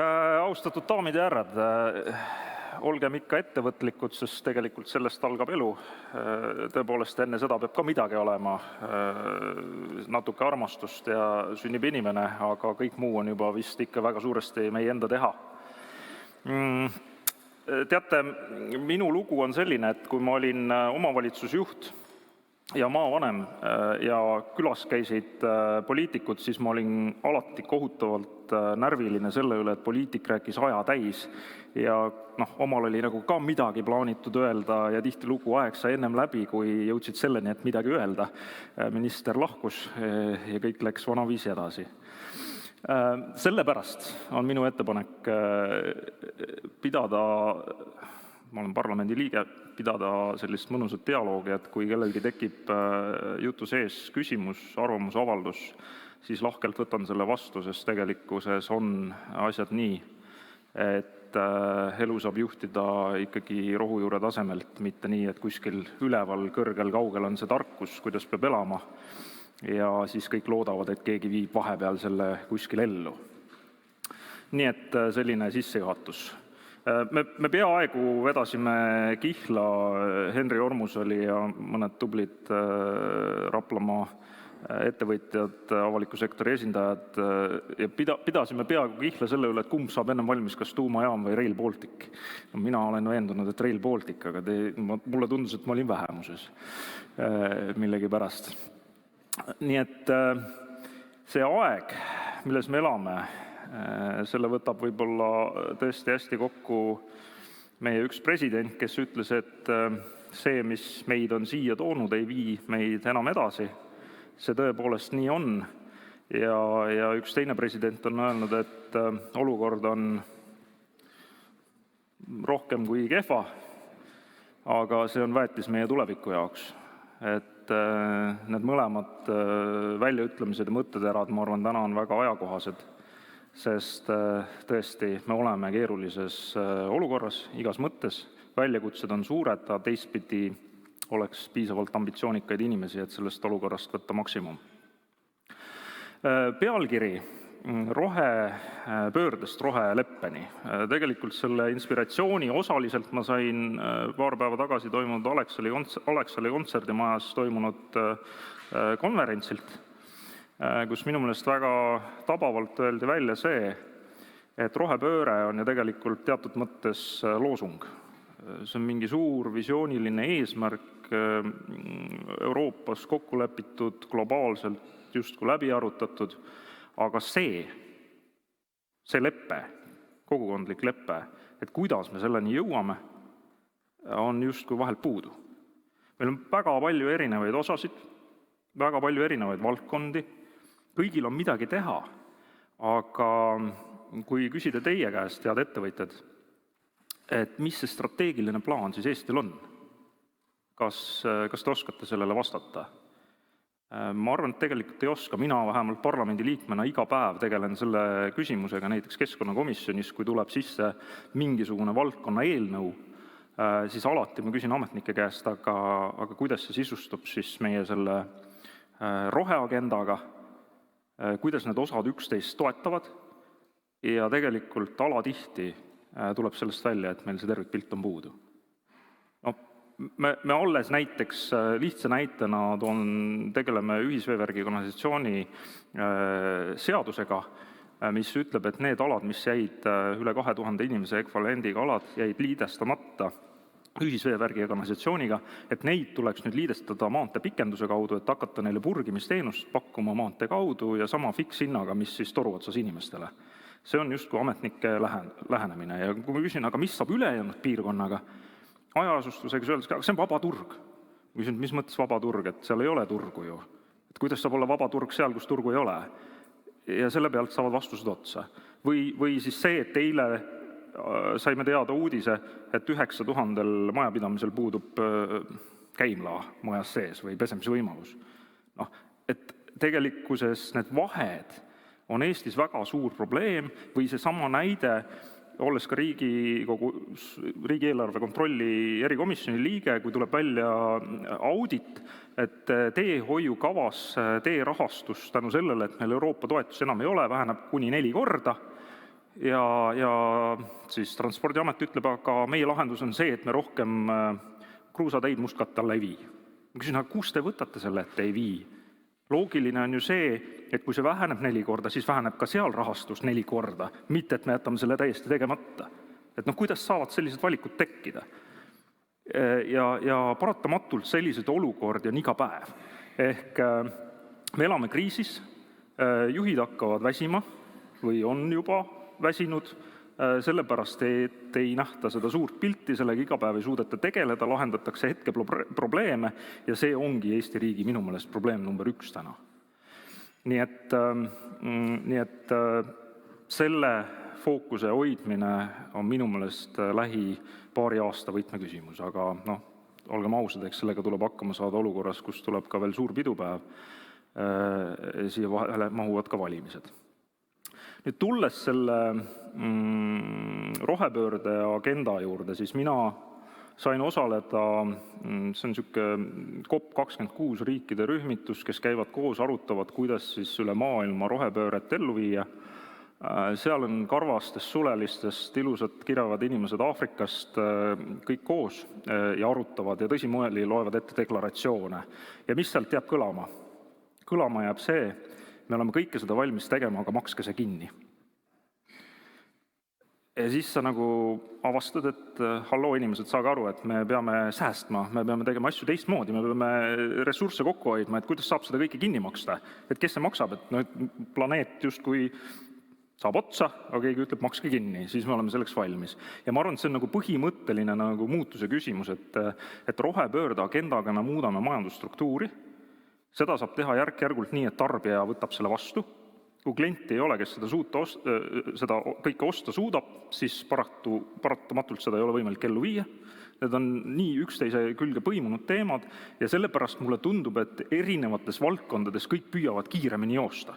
Austatud daamid ja härrad, olgem ikka ettevõtlikud, sest tegelikult sellest algab elu. Tõepoolest, enne seda peab ka midagi olema, natuke armastust ja sünnib inimene, aga kõik muu on juba vist ikka väga suuresti meie enda teha. Teate, minu lugu on selline, et kui ma olin omavalitsusjuht ja maavanem ja külas käisid poliitikud, siis ma olin alati kohutavalt närviline selle üle, et poliitik rääkis aja täis ja omal oli nagu ka midagi plaanitud öelda ja tihtilugu aeg sai ennem läbi, kui jõudsid selleni, et midagi öelda. Minister lahkus ja kõik läks vanaviisi edasi. Sellepärast on minu ettepanek pidada, ma olen parlamendi liige, pidada sellist mõnusat dialoogi, et kui kellelgi tekib jutu sees küsimus, arvamusavaldus, siis lahkelt võtan selle vastu, sest tegelikkuses on asjad nii, et elu saab juhtida ikkagi rohujuure tasemelt, mitte nii, et kuskil üleval, kõrgel, kaugel on see tarkus, kuidas peab elama ja siis kõik loodavad, et keegi viib vahepeal selle kuskil ellu. Nii et selline sissejuhatus. Me peaaegu vedasime Kihla, Henri Ormusali ja mõned tublid Raplamaa ettevõtjad, avaliku sektori esindajad ja pidasime peaaegu Kihla selle üle, et kumb saab ennem valmis, kas tuumajaam või Rail Baltic. Mina olen veendunud, et Rail Baltic, aga mulle tundus, et ma olin vähemuses millegi pärast. Nii et see aeg, milles me elame, selle võtab võib-olla tõesti hästi kokku meie üks president, kes ütles, et see, mis meid on siia toonud, ei vii meid enam edasi. See tõepoolest nii on. Ja üks teine president on öelnud, et olukord on rohkem kui kehva, aga see on väetis meie tuleviku jaoks. Et need mõlemad väljaütlemised ja mõtteterad, ma arvan, täna on väga ajakohased, sest tõesti me oleme keerulises olukorras igas mõttes. Väljakutsed on suured, aga teistpidi oleks piisavalt ambitsioonikaid inimesi, et sellest olukorrast võtta maksimum. Pealkiri rohepöördest roheleppeni. Tegelikult selle inspiratsiooni osaliselt ma sain paar päeva tagasi toimunud Alexali kontserdimajas toimunud konverentsilt, kus minu meelest väga tabavalt öeldi välja see, et rohepööre on ju tegelikult teatud mõttes loosung. See on mingi suur visiooniline eesmärk Euroopas kokku lepitud, globaalselt justkui läbi arutatud, aga see leppe, kogukondlik leppe, et kuidas me selleni jõuame, on justkui vahel puudu. Meil on väga palju erinevaid osasid, väga palju erinevaid valdkondi, kõigil on midagi teha, aga kui küsida teie käest, head ettevõtjad, et mis see strateegiline plaan siis Eestil on? Kas te oskate sellele vastata? Ma arvan, et tegelikult ei oska. Mina vähemalt parlamendi liikmena iga päev tegelen selle küsimusega näiteks keskkonnakomisjonis, kui tuleb sisse mingisugune valdkonna eelnõu, siis alati ma küsin ametnike käest, aga kuidas see sisustub siis meie selle roheagendaga, kuidas need osad üksteist toetavad ja tegelikult alatihti tuleb sellest välja, et meil see tervikpilt on puudu. Me alles näiteks lihtsa näitena tegeleme ühisveevärgi kanalisatsiooni seadusega, mis ütleb, et need alad, mis jäid üle 2000 inimese ekvivalendiga alad, jäid liidestamata ühisveevärgi ja kanalisatsiooniga, et neid tuleks nüüd liidestada maantee pikenduse kaudu, et hakata neile purgimisteenust pakkuma maantee kaudu ja sama fikshinnaga, mis siis toru otsas inimestele. See on justkui ametnike lähenemine ja kui ma küsin, aga mis saab ülejäänud piirkonnaga, ajaasustusega öeldes, aga see on vaba turg. Ma küsin, mis mõttes vaba turg, et seal ei ole turgu ju. Et kuidas saab olla vaba turg seal, kus turgu ei ole? Ja selle pealt saavad vastused otsa. Või siis see, et eile saime teada uudise, et 9000 majapidamisel puudub käimlaa majas sees või pesemise võimalus. Et tegelikkuses need vahed on Eestis väga suur probleem või see sama näide, olles ka riigieelarve kontrolli erikomisjoni liige, kui tuleb välja audit, et teehoiukavas teerahastus tänu sellele, et meil Euroopa toetus enam ei ole, väheneb kuni 4 korda ja siis Transpordiamet ütleb, aga meie lahendus on see, et me rohkem kruusateid mustkatte alla ei vii. Ma küsin, aga kust te võtate selle, et ei vii? Loogiline on ju see, et kui see väheneb 4 korda, siis väheneb ka seal rahastus 4 korda, mitte et me jätame selle täiesti tegemata. Et kuidas saavad sellised valikud tekkida? Ja paratamatult sellised olukordi on iga päev. Ehk me elame kriisis, juhid hakkavad väsima või on juba väsinud, sellepärast et ei nähta seda suurt pilti, sellega iga päev ei suudeta tegeleda, lahendatakse hetke probleeme ja see ongi Eesti riigi minu meelest probleem number 1 täna. Nii et selle fookuse hoidmine on minu meelest lähi paari aasta võtmeküsimus, aga olgem ausad, eks sellega tuleb hakkama saada olukorras, kus tuleb ka veel suur pidupäev, siia vahele mahuvad ka valimised. Nüüd tulles selle rohepöörde agenda juurde, siis mina sain osaleda, see on siuke COP26 riikide rühmitus, kes käivad koos, arutavad, kuidas siis üle maailma rohepööret ellu viia. Seal on karvastest, sulelistest, ilusad kirjavad inimesed Aafrikast kõik koos ja arutavad ja tõsimueli loevad ette deklaratsioone. Ja mis sealt jääb kõlama? Kõlama jääb see, me oleme kõike seda valmis tegema, aga makske see kinni. Ja siis sa avastad, et halloo inimesed, saage aru, et me peame säästma, me peame tegema asju teistmoodi, me peame ressursse kokku hoidma, et kuidas saab seda kõike kinni maksta, et kes see maksab, et planeet justkui saab otsa, aga keegi ütleb, makske kinni, siis me oleme selleks valmis. Ja ma arvan, et see on põhimõtteline muutuse küsimus, et rohepöörde agendaga me muudame majandusstruktuuri. Seda saab teha järk-järgult nii, et tarbija võtab selle vastu. Kui klienti ei ole, kes seda kõike osta suudab, siis paratamatult seda ei ole võimalik ellu viia. Need on nii üksteise külge põimunud teemad ja sellepärast mulle tundub, et erinevates valdkondades kõik püüavad kiiremini joosta.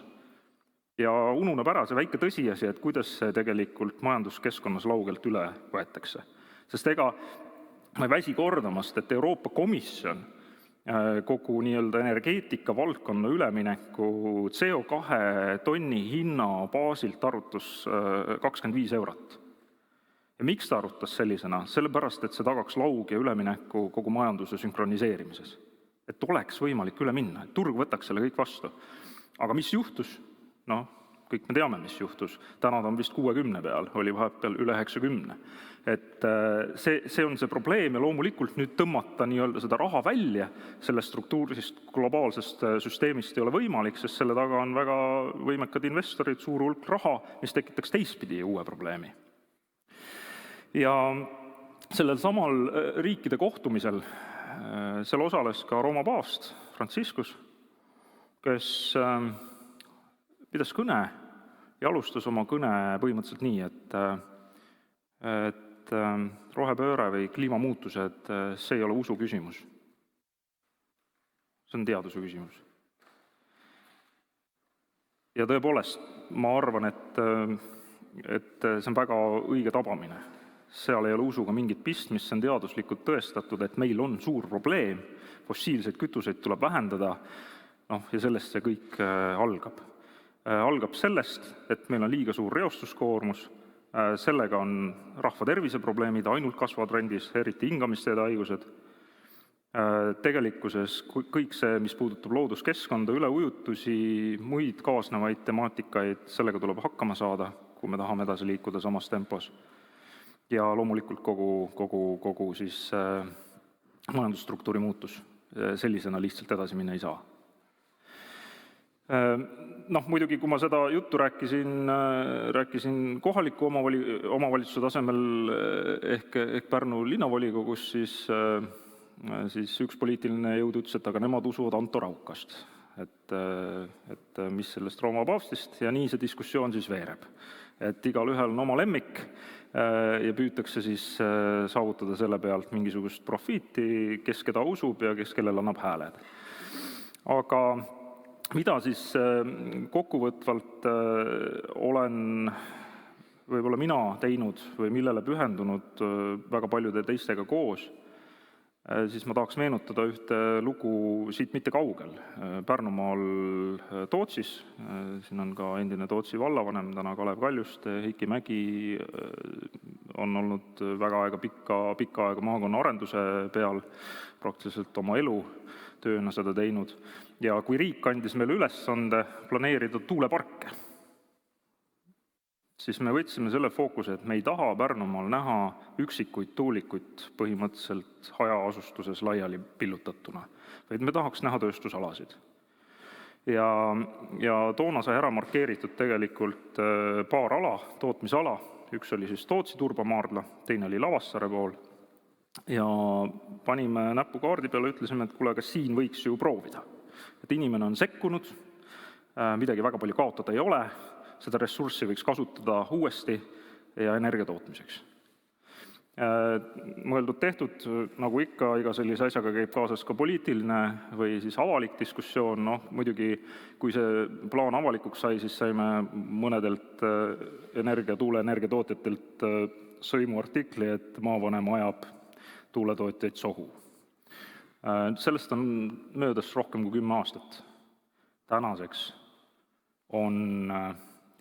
Ja ununeb ära see väike tõsiasi, et kuidas see tegelikult majanduskeskkonnas laugelt üle võetakse. Sest ega ma ei väsi kordamast, et Euroopa Komisjon kogu energeetika valdkonna ülemineku CO2 tonni hinna baasilt arutas 25 eurot. Ja miks ta arutas sellisena? Sellepärast, et see tagaks laug ja ülemineku kogu majanduse sünkroniseerimises. Et oleks võimalik üle minna, et turg võtaks selle kõik vastu. Aga mis juhtus? Kõik me teame, mis juhtus. Täna ta on vist 60 peal, oli vahepeal üle 90. Et see on see probleem ja loomulikult nüüd tõmmata seda raha välja sellest struktuurisest globaalsest süsteemist ei ole võimalik, sest selle taga on väga võimekad investorid, suur hulk raha, mis tekitaks teistpidi uue probleemi. Ja sellel samal riikide kohtumisel seal osales ka Rooma paavst Franciscus, kes pidas kõne ja alustas oma kõne põhimõtteliselt nii, et rohepööre või kliimamuutused, see ei ole usu küsimus. See on teaduse küsimus. Ja tõepoolest, ma arvan, et see on väga õige tabamine. Seal ei ole usuga mingit pistmist, see on teaduslikult tõestatud, et meil on suur probleem, fossiilseid kütuseid tuleb vähendada, ja sellest see kõik algab. Algab sellest, et meil on liiga suur reostuskoormus, sellega on rahva terviseprobleemid ainult kasvavad trendis, eriti hingamisteede haigused. Tegelikkuses kõik see, mis puudutab looduskeskkonda, üleujutusi, muid kaasnevaid temaatikaid, sellega tuleb hakkama saada, kui me tahame edasi liikuda samas tempos. Ja loomulikult kogu siis majandusstruktuuri muutus sellisena lihtsalt edasi minna ei saa. Muidugi, kui ma seda juttu rääkisin kohaliku omavalitsuse tasemel ehk Pärnu linnavolikogus, siis üks poliitiline jõud ütles, et aga nemad usuvad Anto Raukast, et mis sellest Rooma paavstist, ja nii see diskussioon siis veereb. Et igal ühel on oma lemmik ja püütakse siis saavutada selle pealt mingisugust profiiti, kes keda usub ja kes kellel annab hääled. Aga mida siis kokkuvõtvalt olen võib-olla mina teinud või millele pühendunud väga paljude teistega koos, siis ma tahaks meenutada ühte lugu siit mitte kaugel. Pärnumaal Tootsis, siin on ka endine Tootsi vallavanem, täna Kalev Kaljuste, Heiki Mägi on olnud väga pikka aega maakonna arenduse peal, praktiliselt oma elu tööna seda teinud. Ja kui riik andis meile ülesande planeerida tuuleparke, siis me võtsime selle fookuse, et me ei taha Pärnumaal näha üksikuid tuulikuid põhimõtteliselt hajaasustuses laiali pillutatuna, vaid me tahaks näha tööstusalasid. Ja toona sai ära markeeritud tegelikult paar ala, tootmisala. Üks oli siis Tootsi turbamaardla, teine oli Lavassaare pool. Ja panime näppu kaardi peale, ütlesime, et kuule, kas siin võiks ju proovida. Et inimene on sekkunud, midagi väga palju kaotada ei ole, seda ressurssi võiks kasutada uuesti ja energia tootmiseks. Mõeldud tehtud, nagu ikka, iga sellise asjaga käib kaasas ka poliitiline või siis avalik diskussioon. Muidugi, kui see plaan avalikuks sai, siis saime mõnedelt tuuleenergia tootjatelt sõimuartikli, et maavanem ajab tuuletootjaid sohu. Sellest on möödas rohkem kui 10 aastat. Tänaseks on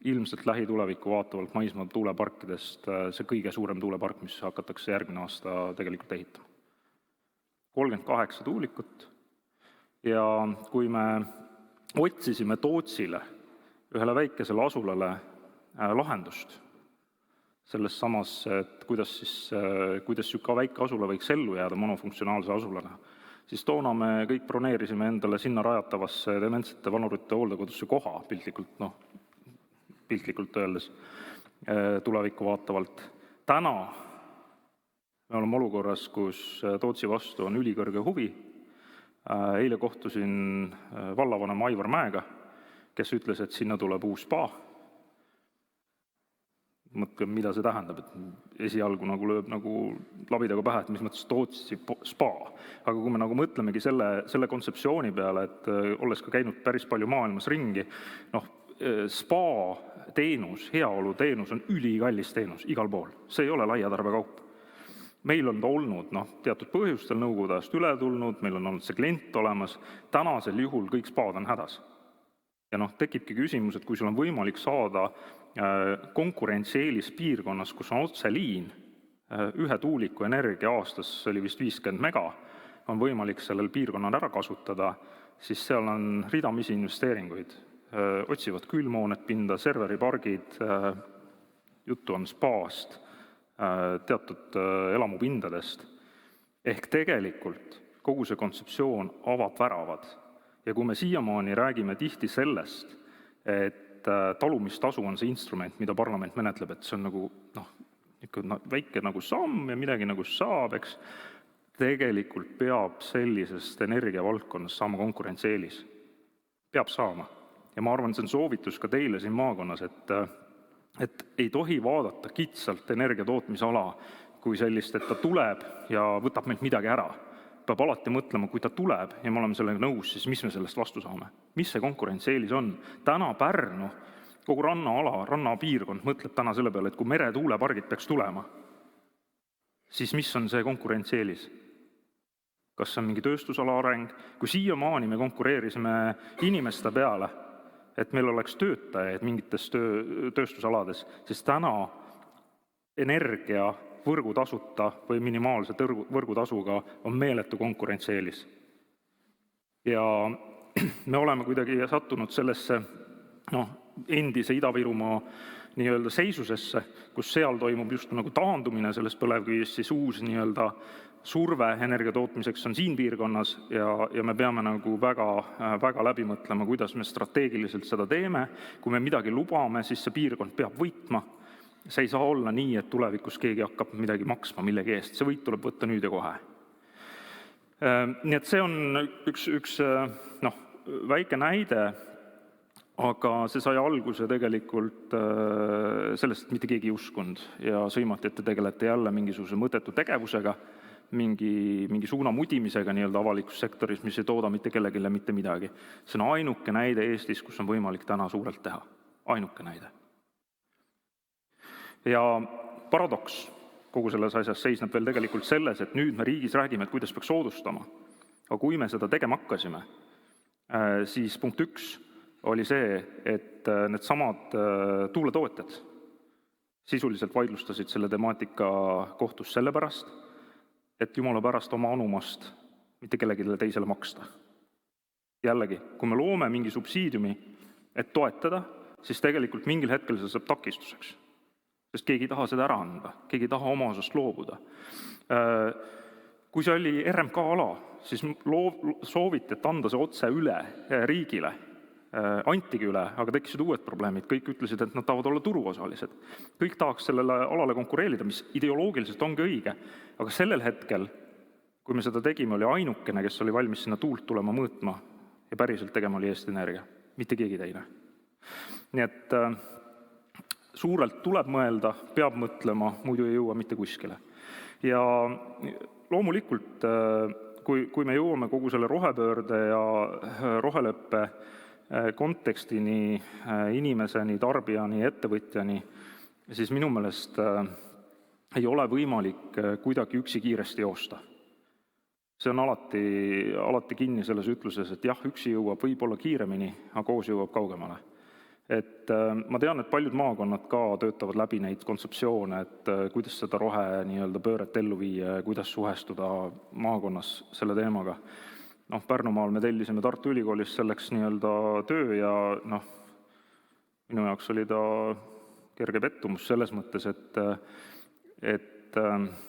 ilmselt lähitulevikku vaatavalt maismaa tuuleparkidest see kõige suurem tuulepark, mis hakatakse järgmine aasta tegelikult ehitama. 38 tuulikut. Ja kui me otsisime Tootsile, ühele väikesele asulale lahendust selles samas, et kuidas siuke väike asula võiks ellu jääda monofunktsionaalse asulana, siis toona me kõik broneerisime endale sinna rajatavasse dementsete vanurite hooldekodusse koha piltlikult öeldes tulevikku vaatavalt. Täna me oleme olukorras, kus Tootsi vastu on ülikõrge huvi. Eile kohtusin vallavanem Aivar Mäega, kes ütles, et sinna tuleb uus spa. Mõtlen, mida see tähendab, et esialgu lööb labidaga pähe, et mis mõttes Tootsi spa. Aga kui me mõtlemegi selle kontseptsiooni peale, et olles ka käinud päris palju maailmas ringi, spa teenus, heaolu teenus on ülikallis teenus igal pool. See ei ole laiatarbekaup. Meil on ta olnud teatud põhjustel nõukogude ajast üle tulnud, meil on olnud see klient olemas. Tänasel juhul kõik spaad on hädas. Ja tekibki küsimus, et kui sul on võimalik saada konkurentsieelis piirkonnas, kus on otseliin, ühe tuuliku energia aastas, see oli vist 50 mega, on võimalik sellel piirkonnal ära kasutada, siis seal on ridamisi investeeringuid. Otsivad külmhoonet pinda, serveripargid, juttu on spaast, teatud elamupindadest. Ehk tegelikult kogu see kontseptsioon avab väravad. Ja kui me siiamaani räägime tihti sellest, et talumistasu on see instrument, mida parlament menetleb, et see on väike samm ja midagi saab, eks, tegelikult peab sellisest energiavaldkonnast saama konkurentsieelis. Peab saama. Ja ma arvan, see on soovitus ka teile siin maakonnas, et ei tohi vaadata kitsalt energia tootmisala kui sellist, et ta tuleb ja võtab meilt midagi ära. Peab alati mõtlema, kui ta tuleb ja me oleme sellega nõus, siis mis me sellest vastu saame? Mis see konkurentsieelis on? Täna Pärnu, kogu rannaala, rannapiirkond mõtleb täna selle peale, et kui meretuulepargid peaks tulema, siis mis on see konkurentsieelis? Kas see on mingi tööstusala areng? Kui siiamaani me konkureerisime inimeste peale, et meil oleks töötajaid mingites tööstusalades, siis täna energia võrgutasuta või minimaalse võrgutasuga on meeletu konkurentsieelis. Ja me oleme kuidagi sattunud sellesse endise Ida-Virumaa nii-öelda seisusesse, kus seal toimub just taandumine sellest põlevkivist, siis uus nii-öelda surve energia tootmiseks on siin piirkonnas ja me peame väga läbi mõtlema, kuidas me strateegiliselt seda teeme. Kui me midagi lubame, siis see piirkond peab võitma. See ei saa olla nii, et tulevikus keegi hakkab midagi maksma millegi eest. See võit tuleb võtta nüüd ja kohe. Nii et see on üks väike näide, aga see sai alguse tegelikult sellest, et mitte keegi ei uskunud ja sõimati, et te tegelete jälle mingisuguse mõttetu tegevusega, mingi suuna mudimisega nii-öelda avalikus sektoris, mis ei tooda mitte kellegile mitte midagi. See on ainuke näide Eestis, kus on võimalik täna suurelt teha. Ainuke näide. Ja paradoks kogu selles asjas seisneb veel tegelikult selles, et nüüd me riigis räägime, et kuidas peaks soodustama. Aga kui me seda tegema hakkasime, siis punkt 1 oli see, et needsamad tuuletootjad sisuliselt vaidlustasid selle temaatika kohtus sellepärast, et jumala pärast oma anumast mitte kellelegi teisele maksta. Jällegi, kui me loome mingi subsiidiumi, et toetada, siis tegelikult mingil hetkel see saab takistuseks. Sest keegi ei taha seda ära anda, keegi ei taha oma osast loobuda. Kui see oli RMK ala, siis sooviti, et anda see otse üle riigile. Antigi üle, aga tekkisid uued probleemid. Kõik ütlesid, et nad tahavad olla turuosalised. Kõik tahaks sellele alale konkureerida, mis ideoloogiliselt ongi õige. Aga sellel hetkel, kui me seda tegime, oli ainukene, kes oli valmis sinna tuult tulema mõõtma ja päriselt tegema, oli Eesti Energia, mitte keegi teine. Nii et suurelt tuleb mõelda, peab mõtlema, muidu ei jõua mitte kuskile. Ja loomulikult, kui me jõuame kogu selle rohepöörde ja roheleppe kontekstini, inimeseni, tarbijani, ettevõtjani, siis minu meelest ei ole võimalik kuidagi üksi kiiresti joosta. See on alati kinni selles ütluses, et jah, üksi jõuab võib-olla kiiremini, aga koos jõuab kaugemale. Et ma tean, et paljud maakonnad ka töötavad läbi neid kontseptsioone, et kuidas seda pööret ellu viia ja kuidas suhestuda maakonnas selle teemaga. Pärnumaal me tellisime Tartu Ülikoolis selleks töö ja minu jaoks oli ta kerge pettumus selles mõttes, et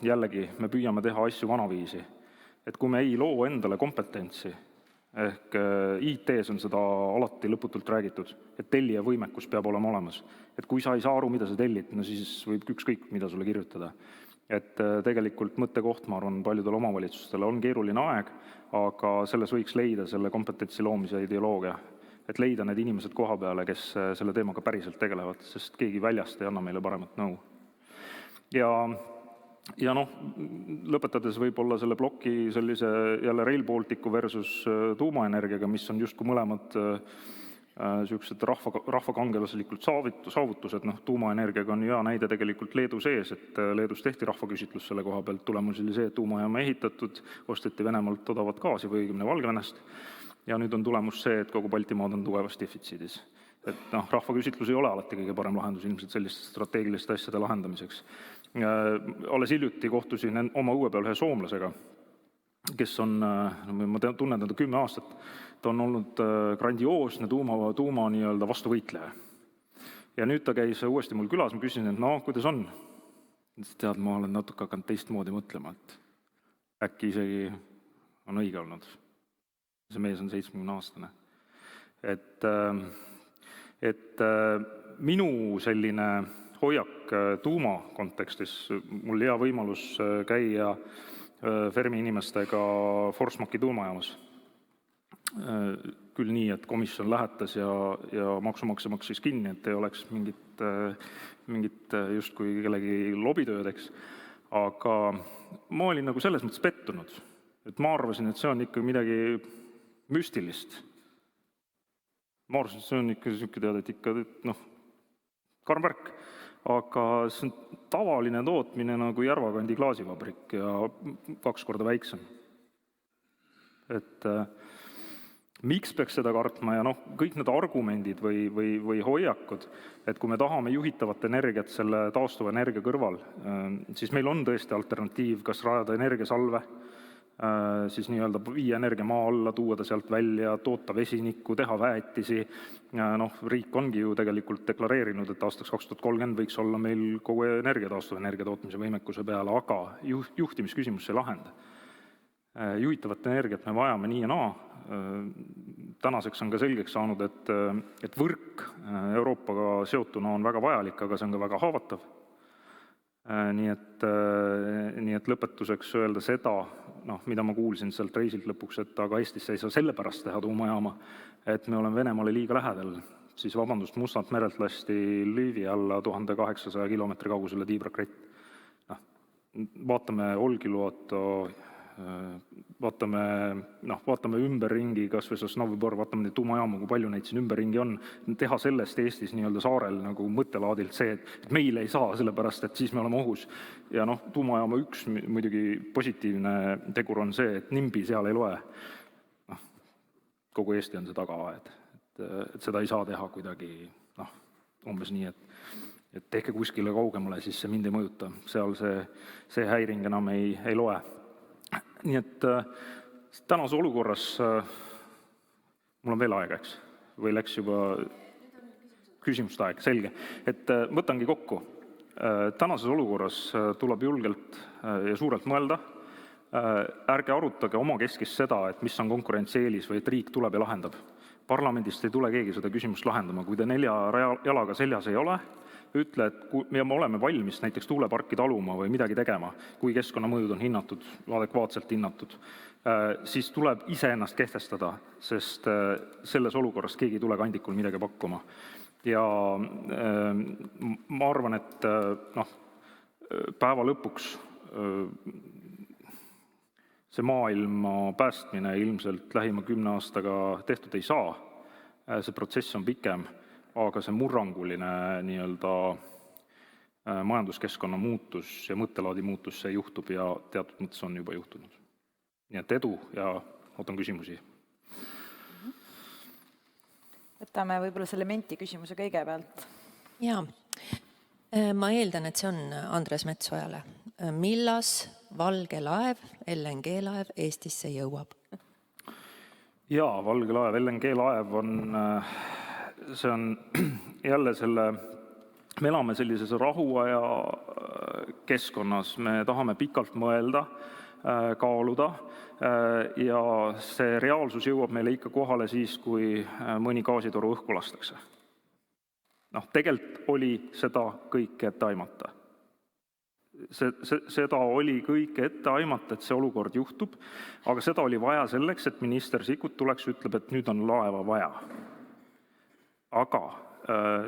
jällegi me püüame teha asju vanaviisi. Et kui me ei loo endale kompetentsi, ehk IT-s on seda alati lõputult räägitud, et tellija võimekus peab olema olemas. Et kui sa ei saa aru, mida sa tellid, siis võib ükskõik, mida sulle kirjutada. Et tegelikult mõttekoht, ma arvan, paljudel omavalitsustele on keeruline aeg, aga selles võiks leida selle kompetentsi loomise ideoloogia. Et leida need inimesed koha peale, kes selle teemaga päriselt tegelevad, sest keegi väljast ei anna meile paremat nõu. Ja lõpetades võib-olla selle ploki sellise jälle Rail Balticu versus tuumaenergiaga, mis on justkui mõlemad sellised rahvakangelaslikult saavutused. Tuumaenergiaga on hea näide tegelikult Leedu sees, et Leedus tehti rahvaküsitlus selle koha pealt. Tulemus oli see, et tuumajaama ehitatud, osteti Venemaalt odavat gaasi või õigemini Valgevenest. Ja nüüd on tulemus see, et kogu Baltimaad on tugevas defitsiidis. Et rahvaküsitlus ei ole alati kõige parem lahendus ilmselt selliste strateegiliste asjade lahendamiseks. Alles hiljuti kohtusin oma õue peal ühe soomlasega, kes on, ma tunnen teda 10 aastat, ta on olnud grandioosne tuuma vastuvõitleja. Ja nüüd ta käis uuesti mul külas, ma küsisin, et kuidas on? Tead, ma olen natuke hakanud teistmoodi mõtlema, et äkki isegi on õige olnud. See mees on 70-aastane. Et minu selline hoiak tuuma kontekstis, mul hea võimalus käia Fermi inimestega Forsmarki tuumajaamas. Küll nii, et komisjon lähetas ja maksumaksja maksis kinni, et ei oleks mingit justkui kellegi lobitöödeks. Aga ma olin selles mõttes pettunud, et ma arvasin, et see on ikka midagi müstilist. Ma arvasin, et see on ikka selline teada, et karm värk. Aga see on tavaline tootmine nagu Järvakandi klaasivabrik ja 2 korda väiksem. Et miks peaks seda kartma ja kõik need argumendid või hoiakud, et kui me tahame juhitavat energiat selle taastuva energia kõrval, siis meil on tõesti alternatiiv, kas rajada energiasalve, siis viia energia maa alla, tuua ta sealt välja, toota vesinikku, teha väetisi. Riik ongi ju tegelikult deklareerinud, et aastaks 2030 võiks olla meil kogu taastuva energia tootmise võimekuse peale, aga juhtimisküsimus ei lahenda. Juhitavat energiat me vajame nii ja naa. Tänaseks on ka selgeks saanud, et võrk Euroopaga seotuna on väga vajalik, aga see on ka väga haavatav. Nii et lõpetuseks öelda seda, mida ma kuulsin sealt reisilt lõpuks, et aga Eestis ei saa sellepärast teha tuumajaama, et me oleme Venemaale liiga lähedal, siis vabandust, Mustalt merelt lasti Lvivi alla 1800 kilomeetri kaugusele tiibrakett. Vaatame Olkiluoto, Vaatame ümberringi, kas või Sosnovõi, vaatame neid tuumajaamu, kui palju neid siin ümberringi on. Teha sellest Eestis nii-öelda saarel nagu mõttelaadilt see, et meil ei saa, sellepärast et siis me oleme ohus. Ja tuumajaama üks muidugi positiivne tegur on see, et nimbi seal ei loe. Kogu Eesti on see tagaaed. Et seda ei saa teha kuidagi umbes nii, et tehke kuskile kaugemale, siis see mind ei mõjuta. Seal see häiring enam ei loe. Nii et tänases olukorras mul on veel aeg, eks? Või läks juba küsimuste aeg? Selge. Et võtangi kokku. Tänases olukorras tuleb julgelt ja suurelt mõelda. Ärge arutage omakeskis seda, et mis on konkurentsieelis või et riik tuleb ja lahendab. Parlamendist ei tule keegi seda küsimust lahendama. Kui te 4 jalaga seljas ei ole, ütle, et me oleme valmis näiteks tuuleparki taluma või midagi tegema, kui keskkonnamõjud on hinnatud, adekvaatselt hinnatud, siis tuleb iseennast kehtestada, sest selles olukorras keegi ei tule kandikul midagi pakkuma. Ja ma arvan, et päeva lõpuks see maailma päästmine ilmselt lähima 10 aastaga tehtud ei saa. See protsess on pikem, aga see murranguline nii-öelda majanduskeskkonna muutus ja mõttelaadi muutus, see juhtub ja teatud mõttes on juba juhtunud. Nii et edu ja ootan küsimusi. Võtame võib-olla selle menti küsimuse kõigepealt. Jaa, ma eeldan, et see on Andres Metsojale. Millas valge laev, LNG-laev Eestisse jõuab? Jaa, valge laev, LNG-laev on... See on jälle me elame sellises rahuaja keskkonnas, me tahame pikalt mõelda, kaaluda ja see reaalsus jõuab meile ikka kohale siis, kui mõni gaasitoru õhku lastakse. Tegelikult oli seda kõike ette aimata. Seda oli kõike ette aimata, et see olukord juhtub, aga seda oli vaja selleks, et minister Sikkut tuleks ja ütleb, et nüüd on laeva vaja. Aga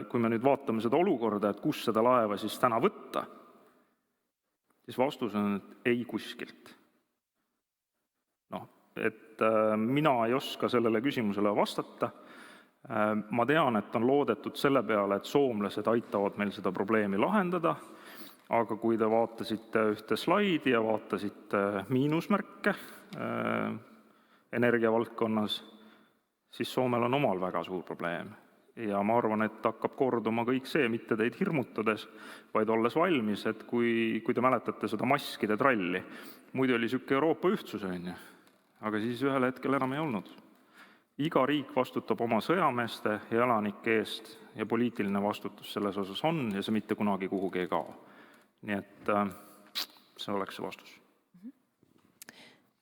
kui me nüüd vaatame seda olukorda, et kus seda laeva siis täna võtta, siis vastus on, et ei kuskilt. Et mina ei oska sellele küsimusele vastata. Ma tean, et on loodetud selle peale, et soomlased aitavad meil seda probleemi lahendada, aga kui te vaatasite ühte slaidi ja vaatasite miinusmärke energiavaldkonnas, siis Soomel on omal väga suur probleem. Ja ma arvan, et hakkab korduma kõik see, mitte teid hirmutades, vaid olles valmis, et kui te mäletate seda maskide tralli, muidu oli siuke Euroopa ühtsus, aga siis ühel hetkel enam ei olnud. Iga riik vastutab oma sõjameeste ja elanike eest ja poliitiline vastutus selles osas on ja see mitte kunagi kuhugi ei kao. Nii et see oleks see vastus.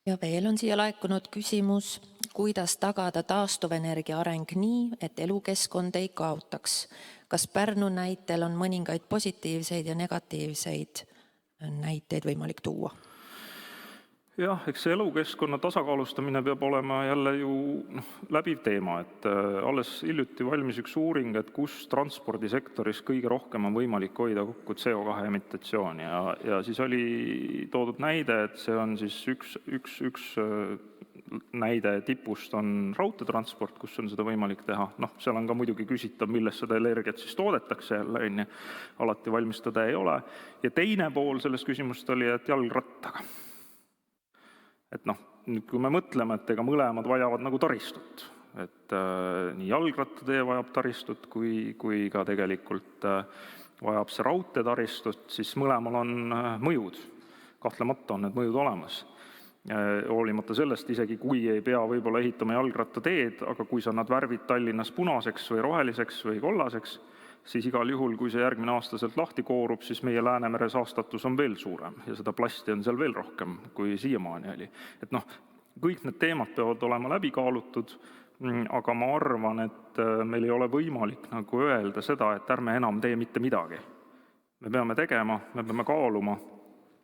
Ja veel on siia laekunud küsimus, kuidas tagada taastuvenergia areng nii, et elukeskkond ei kaotaks. Kas Pärnu näitel on mõningaid positiivseid ja negatiivseid näiteid võimalik tuua? Jah, eks see elukeskkonna tasakaalustamine peab olema jälle ju läbiv teema, et alles hiljuti valmis üks uuring, et kus transpordisektoris kõige rohkem on võimalik hoida kokku CO2 emitatsiooni ja siis oli toodud näide, et see on siis üks näide tipust on raudteetransport, kus on seda võimalik teha. Seal on ka muidugi küsitav, millest seda energiat siis toodetakse jälle, alati valmistada ei ole. Ja teine pool sellest küsimust oli, et jalgrattaga. Et nüüd kui me mõtleme, et ega mõlemad vajavad nagu taristut, et nii jalgrattatee vajab taristut, kui ka tegelikult vajab see raudteetaristut, siis mõlemal on mõjud. Kahtlemata on need mõjud olemas. Hoolimata sellest, isegi kui ei pea võib-olla ehitama jalgrattateed, aga kui sa nad värvid Tallinnas punaseks või roheliseks või kollaseks, siis igal juhul, kui see järgmine aasta sealt lahti koorub, siis meie Läänemere saastatus on veel suurem ja seda plasti on seal veel rohkem, kui siiamaani oli. Et kõik need teemad peavad olema läbi kaalutud, aga ma arvan, et meil ei ole võimalik nagu öelda seda, et ärme enam tee mitte midagi. Me peame tegema, me peame kaaluma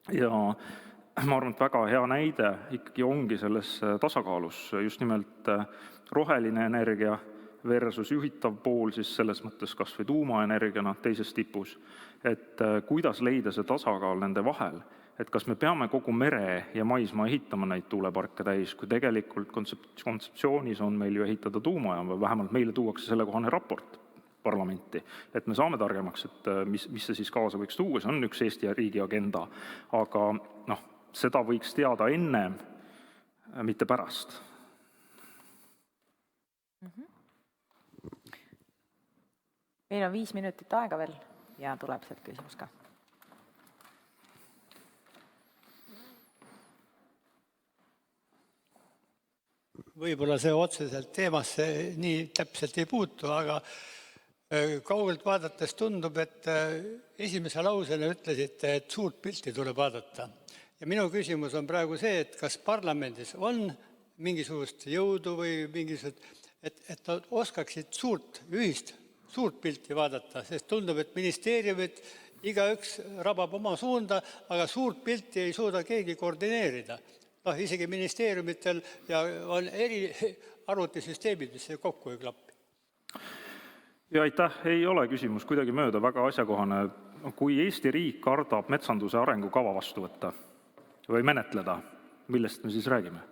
ja ma arvan, et väga hea näide ikkagi ongi selles tasakaalus just nimelt roheline energia versus juhitav pool siis selles mõttes kas või tuumaenergiana teises tipus, et kuidas leida see tasakaal nende vahel, et kas me peame kogu mere ja maismaa ehitama neid tuuleparke täis, kui tegelikult kontseptsioonis on meil ju ehitada tuumajaam või vähemalt meile tuuakse sellekohane raport parlamenti, et me saame targemaks, et mis see siis kaasa võiks tuua, see on üks Eesti riigi agenda, aga seda võiks teada ennem, mitte pärast. Meil on 5 minutit aega veel ja tuleb sealt küsimus ka. Võib-olla see otseselt teemasse nii täpselt ei puutu, aga kaugelt vaadates tundub, et esimese lausena ütlesite, et suurt pilti tuleb vaadata. Ja minu küsimus on praegu see, et kas parlamendis on mingisugust jõudu või mingisugust, et oskaksid suurt pilti vaadata, sest tundub, et ministeeriumid igaüks rabab oma suunda, aga suurt pilti ei suuda keegi koordineerida. Isegi ministeeriumitel ja on eri arvutisüsteemid, mis kokku ei klappi. Ja aitäh, ei ole küsimus kuidagi mööda, väga asjakohane. Kui Eesti riik kardab metsanduse arengukava vastu võtta või menetleda, millest me siis räägime?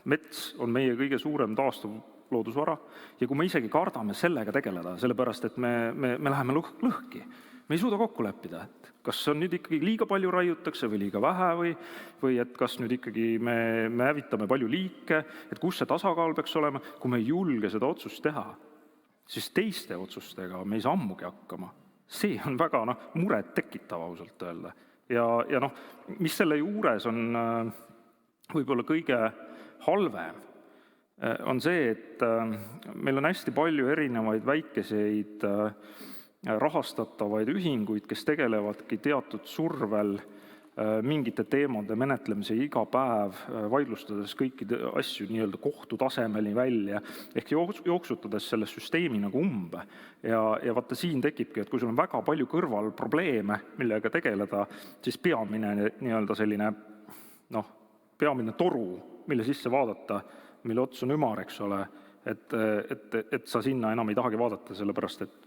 Mets on meie kõige suurem taastuv loodusvara ja kui me isegi kardame sellega tegeleda, sellepärast et me läheme lõhki, me ei suuda kokku leppida, et kas on nüüd ikkagi liiga palju raiutakse või liiga vähe või et kas nüüd ikkagi me hävitame palju liike, et kus see tasakaal peaks olema, kui me ei julge seda otsust teha, siis teiste otsustega me ei saa ammugi hakkama. See on väga muret tekitav ausalt öelda. Ja mis selle juures on võib-olla kõige halvem, on see, et meil on hästi palju erinevaid väikeseid rahastatavaid ühinguid, kes tegelevadki teatud survel mingite teemade menetlemise iga päev, vaidlustades kõiki asju nii-öelda kohtu tasemeli välja, ehk jooksutades selle süsteemi umbe. Ja vaata siin tekibki, et kui sul on väga palju kõrval probleeme, millega tegeleda, siis peamine nii-öelda selline, peamine toru, mille sisse vaadata, mille ots on ümar, eks ole, et sa sinna enam ei tahagi vaadata, sellepärast et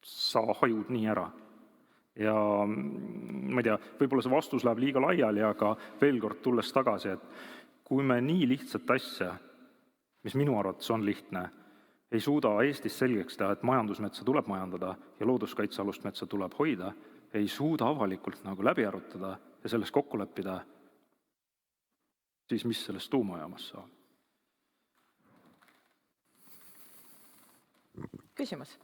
sa hajud nii ära. Ja ma ei tea, võib-olla see vastus läheb liiga laiali, aga veel kord tulles tagasi, et kui me nii lihtsat asja, mis minu arvates on lihtne, ei suuda Eestis selgeks teha, et majandusmetsa tuleb majandada ja looduskaitsealust metsa tuleb hoida, ei suuda avalikult läbi arutada ja selles kokku leppida, siis mis sellest tuumajaamas saab? Küsimus?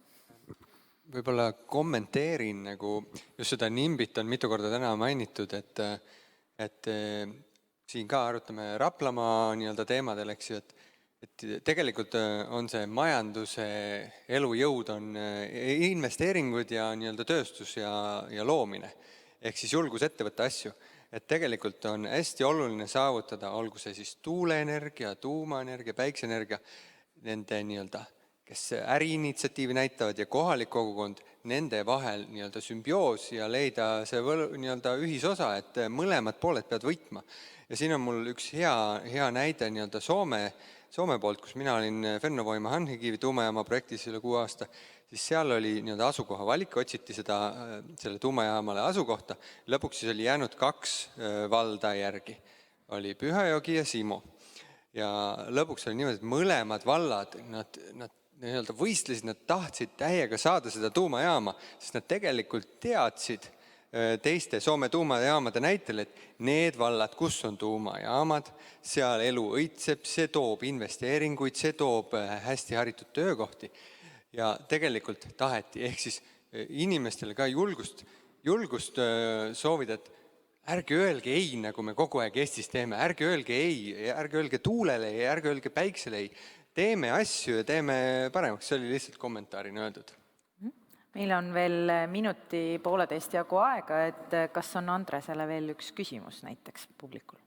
Võib-olla kommenteerin just seda NIMBit on mitu korda täna mainitud, et siin ka arutame Raplamaa teemadel, eks ju, et tegelikult on see majanduse elujõud on investeeringud ja tööstus ja loomine, ehk siis julgus ette võtta asju. Et tegelikult on hästi oluline saavutada, olgu see siis tuuleenergia, tuumaenergia, päikseenergia, nende kes äriinitsiatiivi näitavad ja kohalik kogukond, nende vahel sümbioos ja leida see ühisosa, et mõlemad pooled peavad võitma. Ja siin on mul üks hea näide Soome poolt, kus mina olin Fennovoima Hanhikivi tuumajaama projektis üle 6 aasta, siis seal oli asukoha valik, otsiti selle tuumajaamale asukohta. Lõpuks siis oli jäänud 2 valda järgi, oli Pühajoki ja Simo. Ja lõpuks oli niimoodi, et mõlemad vallad, nad võistlesid, nad tahtsid täiega saada seda tuumajaama, sest nad tegelikult teadsid teiste Soome tuumajaamade näitel, et need vallad, kus on tuumajaamad, seal elu õitseb, see toob investeeringuid, see toob hästi haritud töökohti ja tegelikult taheti, ehk siis inimestele ka julgust soovida, et ärge öelge ei, nagu me kogu aeg Eestis teeme, ärge öelge ei, ärge öelge tuulele ei, ärge öelge päiksele ei. Teeme asju ja teeme paremaks, see oli lihtsalt kommentaarina öeldud. Meil on veel 1.5 minutit jagu aega, et kas on Andresele veel üks küsimus näiteks publikul?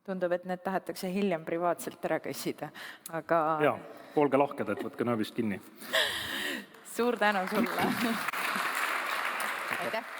Tundub, et need tahetakse hiljem privaatselt ära küsida, aga... Jaa, olge lahked, et võtke nööbist kinni. Suur tänu sulle! Aitäh!